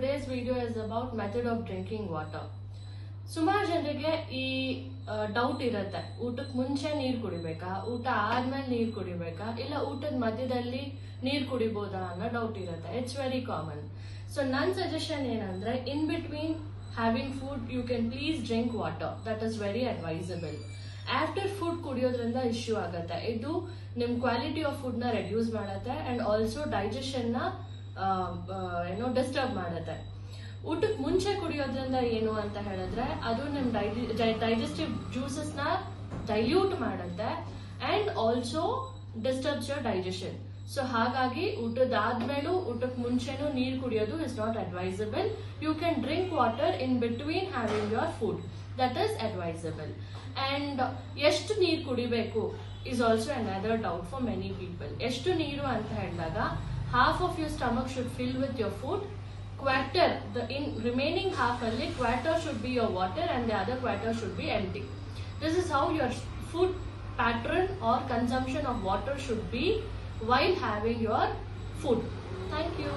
today's video is about method of drinking water. ಸುಮಾರು ಜನರಿಗೆ ಈ ಡೌಟ್ ಇರುತ್ತೆ, ಊಟಕ್ಕೆ ಮುಂಚೆ ನೀರು ಕುಡಿಬೇಕಾ, ಊಟ ಆದ್ಮೇಲೆ ನೀರು ಕುಡಿಬೇಕಾ, ಇಲ್ಲ ಊಟದ ಮಧ್ಯದಲ್ಲಿ ನೀರು ಕುಡಿಬೋದಾ ಅನ್ನೋ ಡೌಟ್ ಇರುತ್ತೆ. It's very common. ಸೊ ನನ್ನ ಸಜೆಷನ್ ಏನಂದ್ರೆ, in between having food you can please drink water. That is very advisable. After food ಕುಡಿಯೋದ್ರಿಂದ ಇಶ್ಯೂ ಆಗುತ್ತೆ. ಇದು ನಿಮ್ ಕ್ವಾಲಿಟಿ ಆಫ್ ಫುಡ್ ನ ರೆಡ್ಯೂಸ್ ಮಾಡುತ್ತೆ ಅಂಡ್ ಆಲ್ಸೋ ಡೈಜೆಷನ್ ನ ಡಿಸ್ಟರ್ಬ್ ಮಾಡುತ್ತೆ. ಊಟಕ್ಕೆ ಮುಂಚೆ ಕುಡಿಯೋದ್ರಿಂದ ಏನು ಅಂತ ಹೇಳಿದ್ರೆ, ಅದು ನಿಮ್ ಡೈಜೆಸ್ಟಿವ್ ಜ್ಯೂಸಸ್ ನ ಡೈಲ್ಯೂಟ್ ಮಾಡುತ್ತೆ and also disturbs your digestion. So ಹಾಗಾಗಿ ಊಟದಾದ್ಮೇಲೂ ಊಟಕ್ಕೆ ಮುಂಚೆನೂ ನೀರು ಕುಡಿಯೋದು is not advisable. You can drink water in between having your food. That is advisable. And ಎಷ್ಟು ನೀರು ಕುಡಿಬೇಕು is also another doubt for many people. ಎಷ್ಟು ನೀರು ಅಂತ ಹೇಳಿದಾಗ, half of your stomach should fill with your food. Quarter, the remaining half only, quarter should be your water and the other quarter should be empty. This is how your food pattern or consumption of water should be while having your food. Thank you.